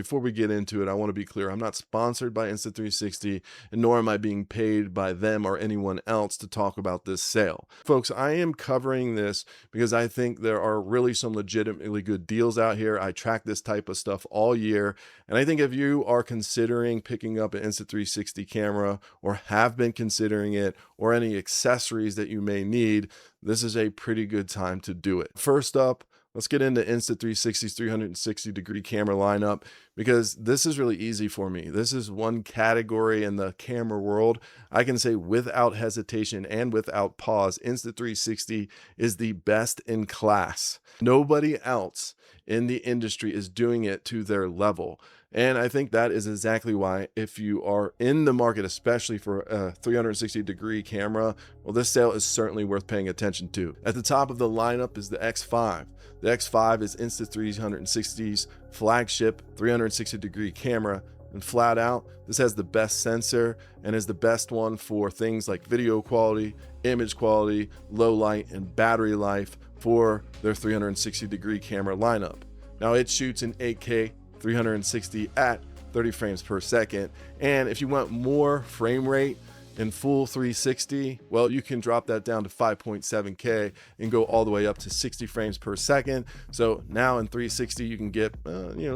Before we get into it, I want to be clear. I'm not sponsored by Insta360, and nor am I being paid by them or anyone else to talk about this sale. Folks, I am covering this because I think there are really some legitimately good deals out here. I track this type of stuff all year, and I think if you are considering picking up an Insta360 camera or have been considering it, or any accessories that you may need, this is a pretty good time to do it. First up, let's get into Insta360's 360-degree camera lineup, because this is really easy for me. This is one category in the camera world I can say without hesitation and without pause, Insta360 is the best in class. Nobody else in the industry is doing it to their level. And I think that is exactly why, if you are in the market, especially for a 360-degree camera, well, this sale is certainly worth paying attention to. At the top of the lineup is the X5. The X5 is Insta360's flagship 360-degree camera, and flat out, this has the best sensor and is the best one for things like video quality, image quality, low light, and battery life for their 360-degree camera lineup. Now, it shoots in 8K 360 at 30 frames per second, and if you want more frame rate in full 360, well, you can drop that down to 5.7K and go all the way up to 60 frames per second. So now in 360 you can get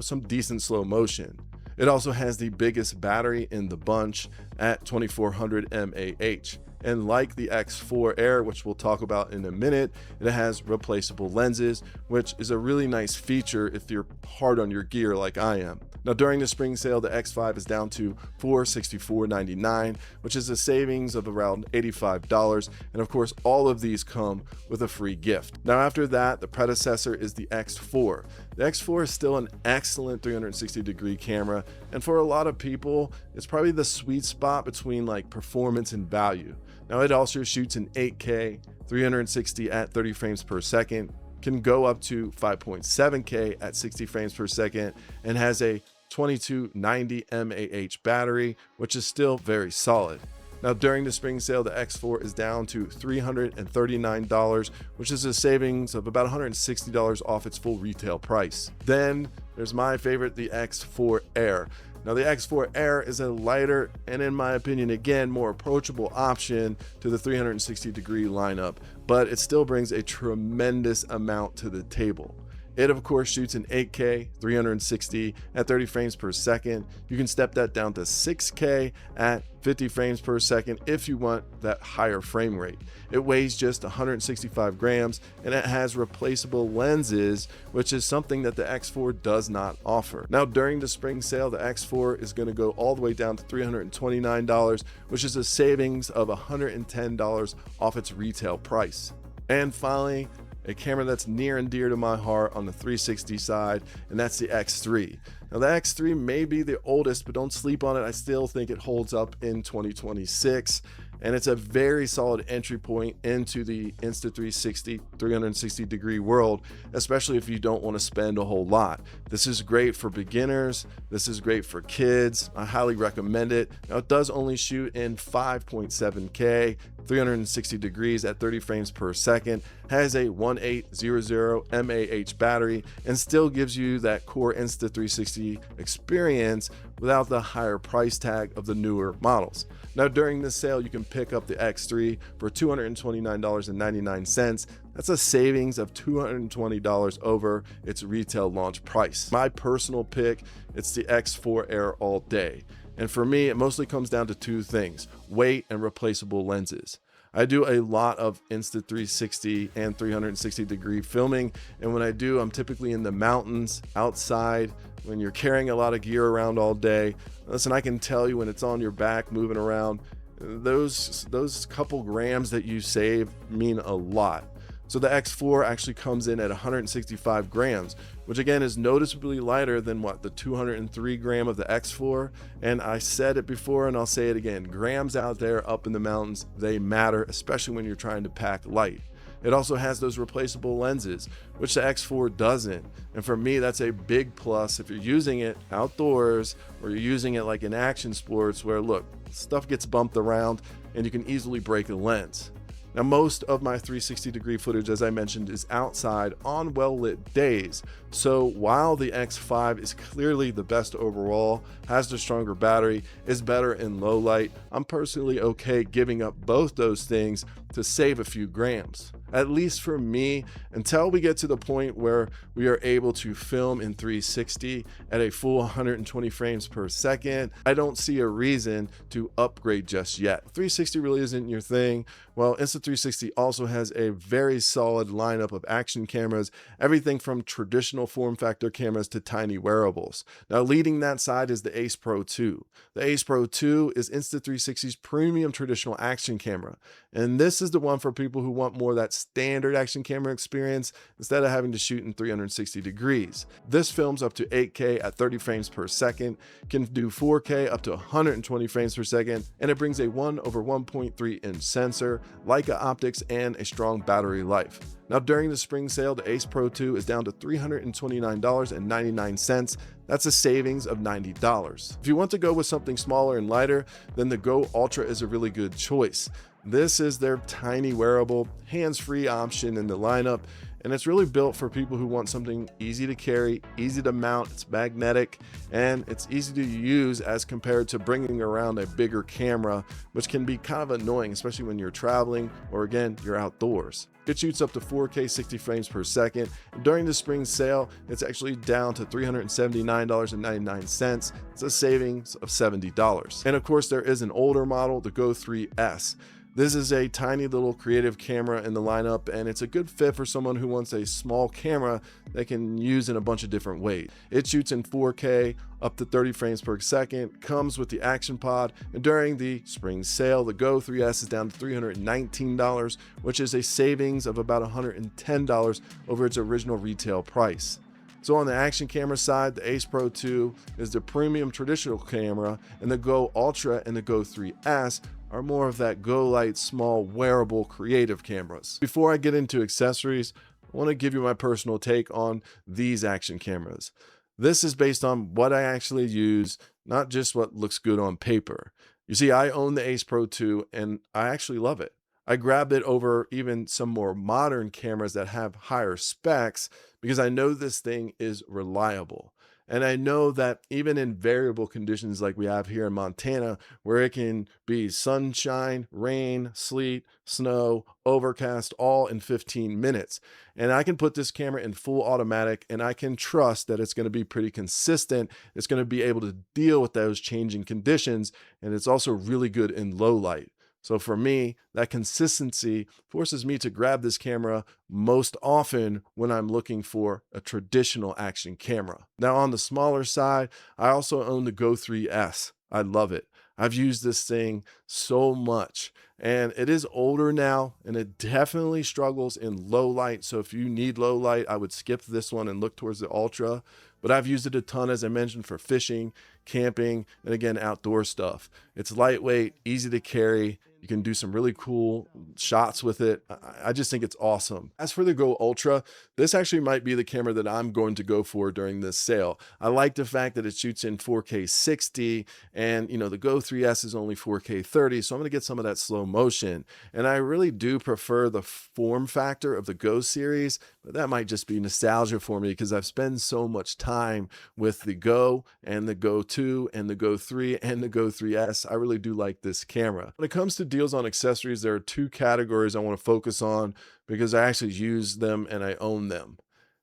some decent slow motion. It also has the biggest battery in the bunch at 2400 mAh. And like the X4 Air, which we'll talk about in a minute, it has replaceable lenses, which is a really nice feature if you're hard on your gear like I am. Now, during the spring sale, the X5 is down to $464.99, which is a savings of around $85. And of course, all of these come with a free gift. Now, after that, the predecessor is the X4. The X4 is still an excellent 360-degree camera, and for a lot of people, it's probably the sweet spot between like performance and value. Now, it also shoots in 8K 360 at 30 frames per second, can go up to 5.7K at 60 frames per second, and has a 2290 mAh battery, which is still very solid. Now, during the spring sale, the X4 is down to $339, which is a savings of about $160 off its full retail price. Then there's my favorite, the X4 Air. Now, the X4 Air is a lighter and, in my opinion, again, more approachable option to the 360-degree lineup, but it still brings a tremendous amount to the table. It, of course, shoots in 8K 360 at 30 frames per second. You can step that down to 6K at 50 frames per second if you want that higher frame rate. It weighs just 165 grams, and it has replaceable lenses, which is something that the X4 does not offer. Now, during the spring sale, the X4 is going to go all the way down to $329, which is a savings of $110 off its retail price. And finally, a camera that's near and dear to my heart on the 360 side, and that's the X3. Now, the X3 may be the oldest, but don't sleep on it. I still think it holds up in 2026, and it's a very solid entry point into the Insta360 360-degree world, especially if you don't want to spend a whole lot. This is great for beginners. This is great for kids. I highly recommend it. Now, it does only shoot in 5.7K 360 degrees at 30 frames per second, has a 1800 mAh battery, and still gives you that core Insta360 experience without the higher price tag of the newer models. Now, during this sale, you can pick up the X3 for $229.99. That's a savings of $220 over its retail launch price. My personal pick, it's the X4 Air all day. And for me, it mostly comes down to two things: weight and replaceable lenses. I do a lot of Insta360 and 360-degree filming, and when I do, I'm typically in the mountains, outside, when you're carrying a lot of gear around all day. Listen, I can tell you when it's on your back moving around, those couple grams that you save mean a lot. So the X4 actually comes in at 165 grams, which again is noticeably lighter than the 203 gram of the X4. And I said it before and I'll say it again, grams out there up in the mountains, they matter, especially when you're trying to pack light. It also has those replaceable lenses, which the X4 doesn't. And for me, that's a big plus if you're using it outdoors or you're using it like in action sports where, look, stuff gets bumped around and you can easily break a lens. Now, most of my 360-degree footage, as I mentioned, is outside on well-lit days. So while the X5 is clearly the best overall, has the stronger battery, is better in low light, I'm personally okay giving up both those things to save a few grams. At least for me, until we get to the point where we are able to film in 360 at a full 120 frames per second, I don't see a reason to upgrade just yet. 360 really isn't your thing. Well, Insta360 also has a very solid lineup of action cameras, everything from traditional form factor cameras to tiny wearables. Now, leading that side is the Ace Pro 2. The Ace Pro 2 is Insta360's premium traditional action camera. And this is the one for people who want more of that standard action camera experience instead of having to shoot in 360 degrees. This films up to 8K at 30 frames per second, can do 4K up to 120 frames per second, and it brings a 1/1.3 inch sensor, Leica optics, and a strong battery life. Now, during the spring sale, the Ace Pro 2 is down to $329.99. That's a savings of $90. If you want to go with something smaller and lighter, then the Go Ultra is a really good choice. This is their tiny wearable, hands-free option in the lineup, and it's really built for people who want something easy to carry, easy to mount, it's magnetic, and it's easy to use as compared to bringing around a bigger camera, which can be kind of annoying, especially when you're traveling or, again, you're outdoors. It shoots up to 4K 60 frames per second. During the spring sale, it's actually down to $379.99. It's a savings of $70. And of course, there is an older model, the Go 3S. This is a tiny little creative camera in the lineup, and it's a good fit for someone who wants a small camera they can use in a bunch of different ways. It shoots in 4K up to 30 frames per second, comes with the action pod, and during the spring sale, the Go 3S is down to $319, which is a savings of about $110 over its original retail price. So on the action camera side, the Ace Pro 2 is the premium traditional camera, and the Go Ultra and the Go 3S are more of that Go Light small wearable creative cameras. Before I get into accessories, I want to give you my personal take on these action cameras. This is based on what I actually use, not just what looks good on paper. You see, I own the Ace Pro 2 and I actually love it. I grabbed it over even some more modern cameras that have higher specs because I know this thing is reliable. And I know that even in variable conditions like we have here in Montana, where it can be sunshine, rain, sleet, snow, overcast, all in 15 minutes. And I can put this camera in full automatic and I can trust that it's going to be pretty consistent. It's going to be able to deal with those changing conditions. And it's also really good in low light. So for me, that consistency forces me to grab this camera most often when I'm looking for a traditional action camera. Now on the smaller side, I also own the Go 3S. I love it. I've used this thing so much, and it is older now and it definitely struggles in low light. So if you need low light, I would skip this one and look towards the Ultra. But I've used it a ton, as I mentioned, for fishing, camping, and again, outdoor stuff. It's lightweight, easy to carry. You can do some really cool shots with it. I just think it's awesome. As for the Go Ultra, this actually might be the camera that I'm going to go for during this sale. I like the fact that it shoots in 4K 60, and the Go 3S is only 4K 30, so I'm going to get some of that slow motion. And I really do prefer the form factor of the Go series, but that might just be nostalgia for me because I've spent so much time with the Go and the Go 2 and the Go 3 and the Go 3S. I really do like this camera. When it comes to deals on accessories, there are two categories I want to focus on because I actually use them and I own them.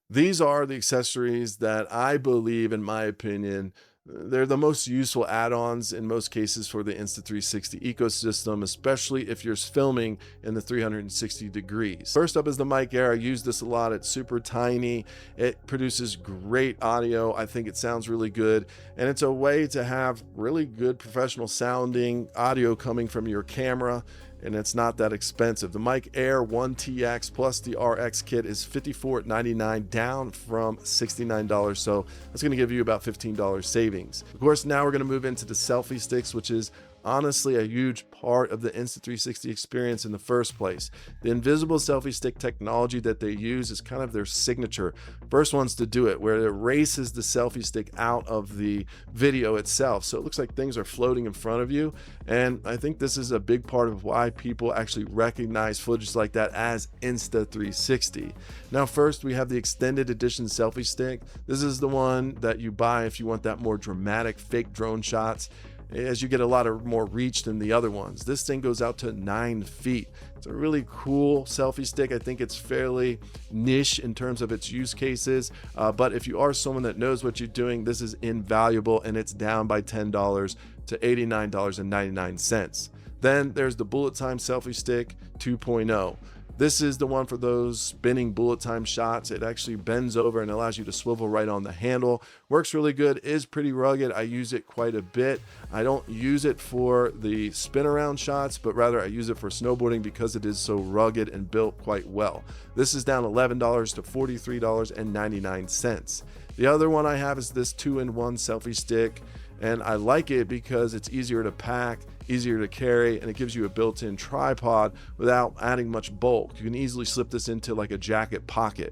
These are the accessories that I believe, in my opinion, they're the most useful add-ons in most cases for the Insta360 ecosystem, especially if you're filming in the 360 degrees. First up is the Mic Air. I use this a lot. It's super tiny. It produces great audio. I think it sounds really good. And it's a way to have really good professional sounding audio coming from your camera, and it's not that expensive. The Mic Air 1TX plus the RX kit is $54.99, down from $69, so that's going to give you about $15 savings. Of course, now we're going to move into the selfie sticks, which is honestly a huge part of the Insta360 experience in the first place. The invisible selfie stick technology that they use is kind of their signature. First ones to do it, where it erases the selfie stick out of the video itself. So it looks like things are floating in front of you. And I think this is a big part of why people actually recognize footage like that as Insta360. Now, first we have the extended edition selfie stick. This is the one that you buy if you want that more dramatic fake drone shots, as you get a lot of more reach than the other ones. This thing goes out to 9 feet. It's a really cool selfie stick. I think it's fairly niche in terms of its use cases, but if you are someone that knows what you're doing, this is invaluable, and it's down by $10 to $89.99. Then there's the bullet time selfie stick 2.0. This is the one for those spinning bullet time shots. It actually bends over and allows you to swivel right on the handle. Works really good, is pretty rugged. I use it quite a bit. I don't use it for the spin around shots, but rather I use it for snowboarding because it is so rugged and built quite well. This is down $11 to $43.99. The other one I have is this 2-in-1 selfie stick, and I like it because it's easier to pack, easier to carry, and it gives you a built-in tripod without adding much bulk. You can easily slip this into like a jacket pocket.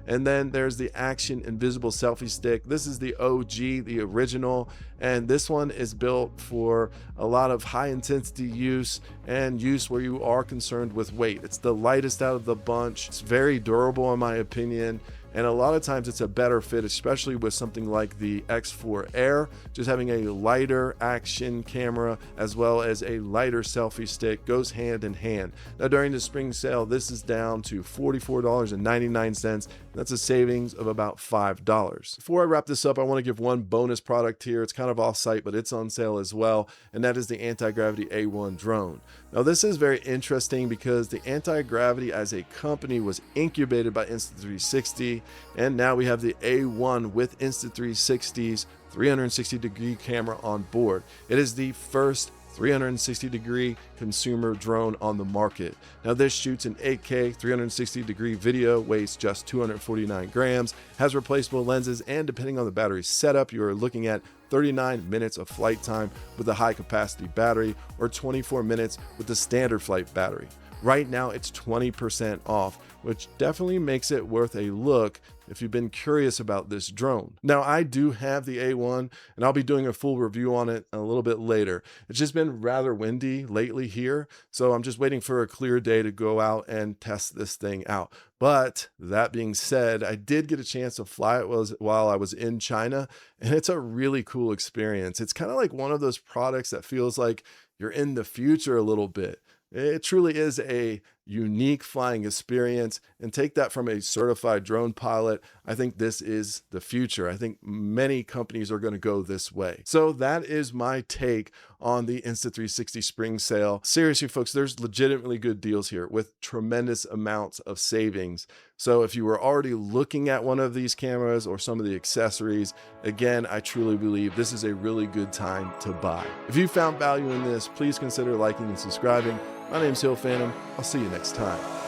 And then there's the Action Invisible Selfie Stick. This is the OG, the original, and this one is built for a lot of high intensity use and use where you are concerned with weight. It's the lightest out of the bunch. It's very durable in my opinion, and a lot of times it's a better fit, especially with something like the X4 Air. Just having a lighter action camera as well as a lighter selfie stick goes hand in hand. Now during the spring sale, this is down to $44.99. That's a savings of about $5. Before I wrap this up, I want to give one bonus product here. It's kind of off-site, but it's on sale as well, and that is the Anti-Gravity A1 drone. Now this is very interesting because the Anti-Gravity as a company was incubated by Insta360, and now we have the A1 with Insta360's 360-degree camera on board. It is the first 360-degree consumer drone on the market. Now this shoots in 8K 360-degree video, weighs just 249 grams, has replaceable lenses, and depending on the battery setup, you are looking at 39 minutes of flight time with a high capacity battery, or 24 minutes with the standard flight battery. Right now it's 20% off, which definitely makes it worth a look if you've been curious about this drone. Now I do have the A1, and I'll be doing a full review on it a little bit later. It's just been rather windy lately here, so I'm just waiting for a clear day to go out and test this thing out. But that being said, I did get a chance to fly it while I was in China, and it's a really cool experience. It's kind of like one of those products that feels like you're in the future a little bit. It truly is a unique flying experience, and take that from a certified drone pilot. I think this is the future. I think many companies are going to go this way. So that is my take on the Insta360 spring sale. Seriously, folks, there's legitimately good deals here with tremendous amounts of savings. So if you were already looking at one of these cameras or some of the accessories, again, I truly believe this is a really good time to buy. If you found value in this, please consider liking and subscribing. My name's HillPhantom. I'll see you next time.